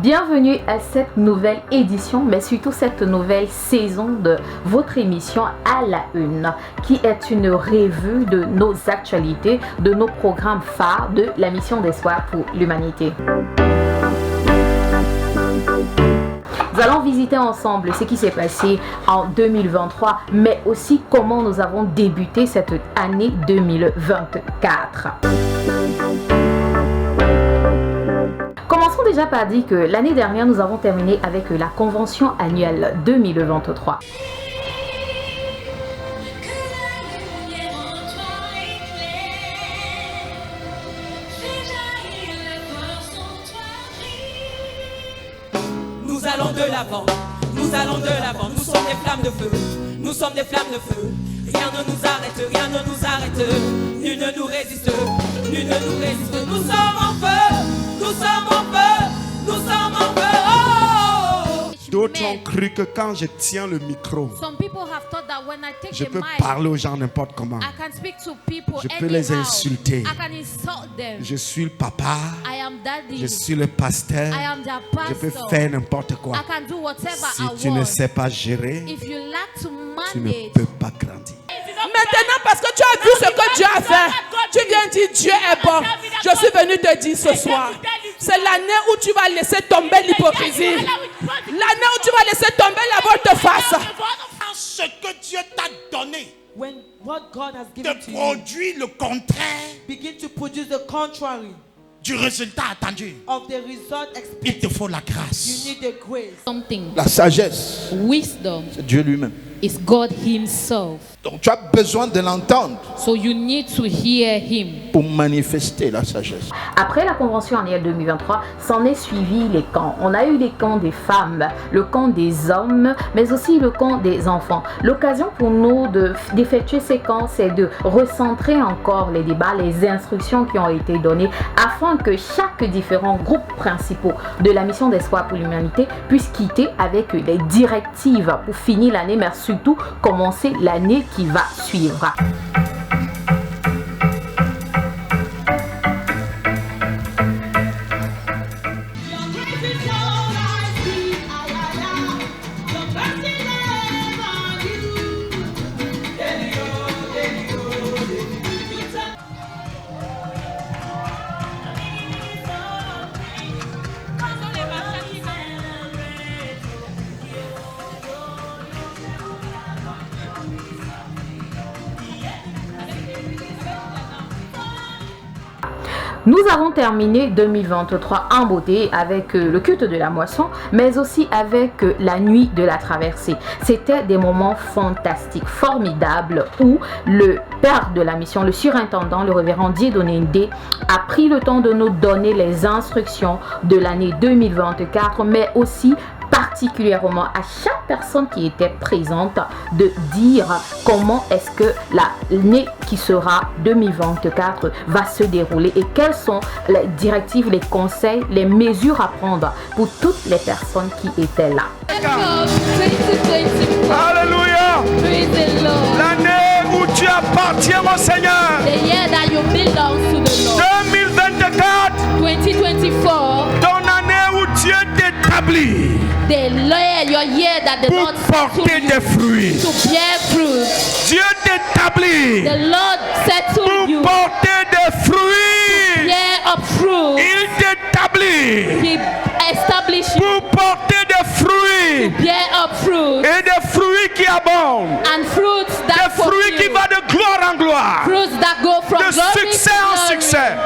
Bienvenue à cette nouvelle édition, mais surtout cette nouvelle saison de votre émission À la Une, qui est une revue de nos actualités, de nos programmes phares de la mission d'espoir pour l'humanité. Nous allons visiter ensemble ce qui s'est passé en 2023, mais aussi comment nous avons débuté cette année 2024. Commençons déjà par dire que l'année dernière, nous avons terminé avec la convention annuelle 2023. Nous allons de l'avant, nous allons de l'avant, nous sommes des flammes de feu, nous sommes des flammes de feu. Rien ne nous arrête, rien ne nous arrête, nul ne nous résiste, nul ne nous résiste. Nous sommes en feu, nous sommes en feu, nous sommes en feu. Oh! D'autres ont cru que quand je tiens le micro, je peux parler aux gens n'importe comment. Je peux les insulter. Je suis le papa, je suis le pasteur, je peux faire n'importe quoi. Si tu ne sais pas gérer, tu ne peux pas grandir. Maintenant, parce que tu as vu ce que Dieu a fait, tu viens dire Dieu est bon. Je suis venu te dire ce soir, c'est l'année où tu vas laisser tomber l'hypocrisie. L'année où tu vas laisser tomber la volte-face. Ce que Dieu t'a donné, when what God has given te to you produit le contraire begin to produce the contrary du résultat attendu. of the result Il expected, te faut la you grâce. need the grace. Something. La sagesse, Wisdom c'est Dieu lui-même. is God Himself. Donc tu as besoin de l'entendre So you need to hear Him. pour manifester la sagesse. Après la convention annuelle 2023, s'en est suivi les camps. On a eu les camps des femmes, le camp des hommes, mais aussi le camp des enfants. L'occasion pour nous d'effectuer ces camps, c'est de recentrer encore les débats, les instructions qui ont été données, afin que chaque différent groupe principaux de la mission d'espoir pour l'humanité puisse quitter avec les directives pour finir l'année, mais surtout commencer l'année qui va suivre. Nous avons terminé 2023 en beauté avec le culte de la moisson, mais aussi avec la nuit de la traversée. C'était des moments fantastiques, formidables, où le père de la mission, le surintendant, le révérend Dieudonné Ndé, a pris le temps de nous donner les instructions de l'année 2024, mais aussi particulièrement à chaque personne qui était présente de dire comment est-ce que l'année qui sera 2024 va se dérouler et quelles sont les directives, les conseils, les mesures à prendre pour toutes les personnes qui étaient là. Alléluia! Praise the Lord. L'année où tu appartiens au Seigneur. The year that you belong to the Lord. 2024, 2024. ton année où Dieu t'établit Your year that the pour Lord porter settled des you fruits. to bear fruit. Dieu t'établit The Lord settled you pour porter des fruits. bear up fruit. Il t'établit He established you pour porter des fruits bear up fruit et des fruits qui abondent. and fruits Des that fruits qui fulfill. vont de gloire en gloire, Fruits that go from de glory succès to en glory. succès,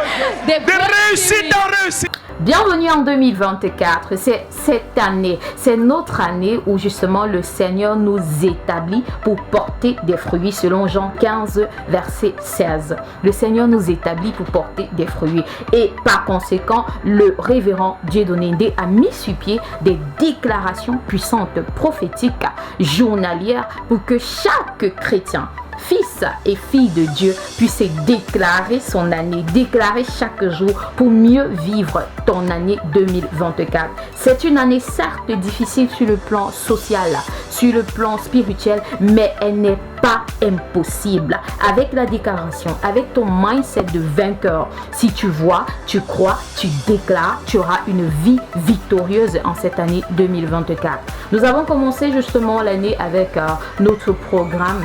The de réussite en réussite. Bienvenue en 2024, c'est cette année, c'est notre année où justement le Seigneur nous établit pour porter des fruits selon Jean 15, verset 16. Le Seigneur nous établit pour porter des fruits et par conséquent, le révérend Dieudonné Ndé a mis sur pied des déclarations puissantes, prophétiques, journalières pour que chaque chrétien fils et filles de Dieu puissent déclarer son année, déclarer chaque jour pour mieux vivre ton année 2024. C'est une année certes difficile sur le plan social, sur le plan spirituel, mais elle n'est pas impossible. Avec la déclaration, avec ton mindset de vainqueur, si tu vois, tu crois, tu déclares, tu auras une vie victorieuse en cette année 2024. Nous avons commencé justement l'année avec notre programme.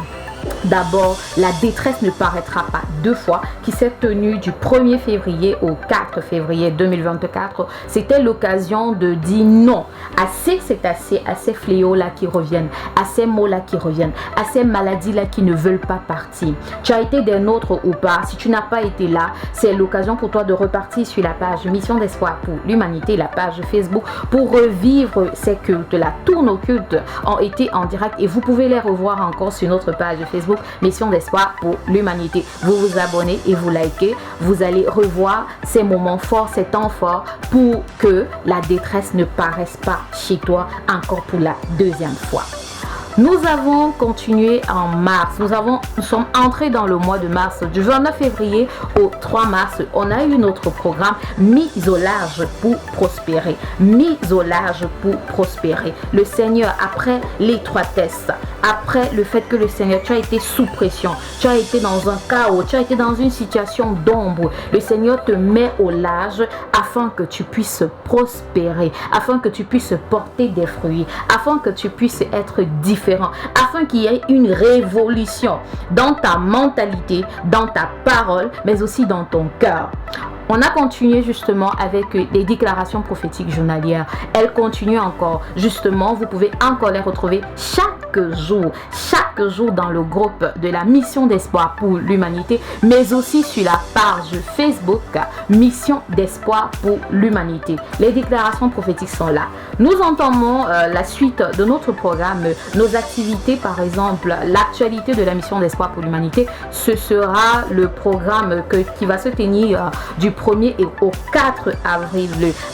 D'abord, la détresse ne paraîtra pas deux fois, qui s'est tenue du 1er février au 4 février 2024. C'était l'occasion de dire non. Assez, c'est assez, à ces fléaux-là qui reviennent, à ces mots-là qui reviennent, à ces maladies-là qui ne veulent pas partir. Tu as été des nôtres ou pas, si tu n'as pas été là, c'est l'occasion pour toi de repartir sur la page Mission d'Espoir pour l'Humanité, la page Facebook, pour revivre ces cultes-là. Tous nos cultes ont été en direct et vous pouvez les revoir encore sur notre page Facebook Mission d'Espoir pour l'Humanité. Vous vous abonnez et vous likez, vous allez revoir ces moments forts, ces temps forts pour que la détresse ne paraisse pas chez toi encore pour la deuxième fois. Nous avons continué en mars. Nous sommes entrés dans le mois de mars. Du 29 février au 3 mars, on a eu notre programme Mise au large pour prospérer. Mise au large pour prospérer. Le Seigneur, après l'étroitesse, après le fait que le Seigneur, tu as été sous pression, tu as été dans un chaos, tu as été dans une situation d'ombre, le Seigneur te met au large afin que tu puisses prospérer, afin que tu puisses porter des fruits, afin que tu puisses être différent, afin qu'il y ait une révolution dans ta mentalité, dans ta parole, mais aussi dans ton cœur. On a continué justement avec les déclarations prophétiques journalières. Elles continuent encore. Justement, vous pouvez encore les retrouver chaque jour dans le groupe de la Mission d'Espoir pour l'Humanité, mais aussi sur la page Facebook Mission d'Espoir pour l'Humanité. Les déclarations prophétiques sont là. Nous entamons la suite de notre programme, nos activités, par exemple, l'actualité de la Mission d'Espoir pour l'Humanité. Ce sera le programme qui va se tenir du 1er et au 4 avril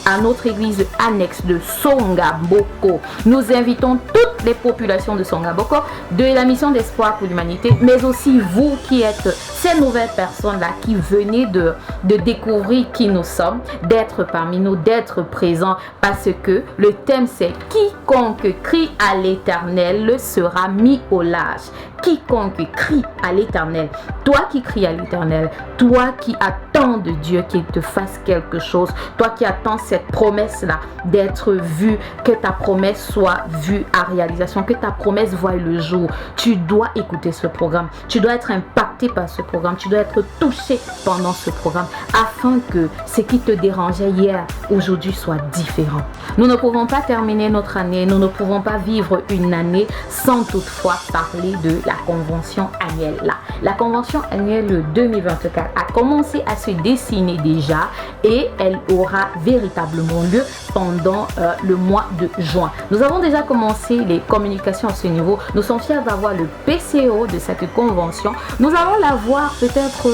à notre église annexe de Songaboko. Nous invitons toutes les populations de Songaboko, de la Mission d'Espoir pour l'Humanité, mais aussi vous qui êtes ces nouvelles personnes-là qui venez de découvrir qui nous sommes, d'être parmi nous, d'être présents, parce que le thème c'est « Quiconque crie à l'Éternel sera mis au large ». Quiconque crie à l'Éternel, toi qui cries à l'Éternel, toi qui attends de Dieu qu'il te fasse quelque chose, toi qui attends cette promesse-là d'être vue, que ta promesse soit vue à réalisation, que ta promesse voie le jour, tu dois écouter ce programme, tu dois être impacté par ce programme, tu dois être touché pendant ce programme afin que ce qui te dérangeait hier, aujourd'hui soit différent. Nous ne pouvons pas terminer notre année, nous ne pouvons pas vivre une année sans toutefois parler de la convention annuelle. La convention annuelle 2024 a commencé à se dessiner déjà et elle aura véritablement lieu pendant le mois de juin. Nous avons déjà commencé les communications à ce niveau. Nous sommes fiers d'avoir le PCO de cette convention. Nous allons la voir peut-être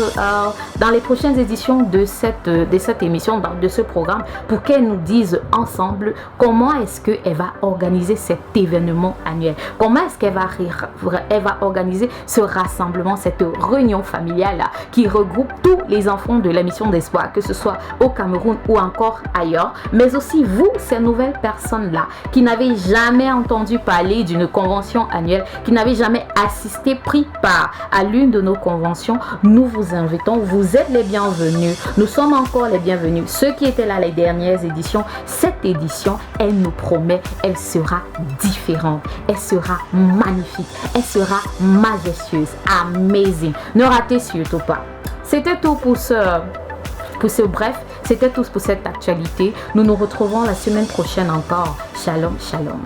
dans les prochaines éditions de cette émission, de ce programme, pour qu'elle nous dise ensemble comment est-ce qu'elle va organiser cet événement annuel. Comment est-ce qu'elle va organiser ce rassemblement, cette réunion familiale là, qui regroupe tous les enfants de la Mission d'Espoir, que ce soit au Cameroun ou encore ailleurs, mais aussi vous, ces nouvelles personnes-là, qui n'avaient jamais entendu parler d'une convention annuelle, qui n'avaient jamais assisté, pris part à l'une de nos conventions. Nous vous invitons, vous êtes les bienvenus, nous sommes encore les bienvenus. Ceux qui étaient là les dernières éditions, cette édition, elle nous promet, elle sera différente, elle sera magnifique, elle sera majestueuse, amazing. Ne ratez surtout pas. C'était tout pour ce bref, c'était tout pour cette actualité. Nous nous retrouvons la semaine prochaine encore. Shalom, shalom.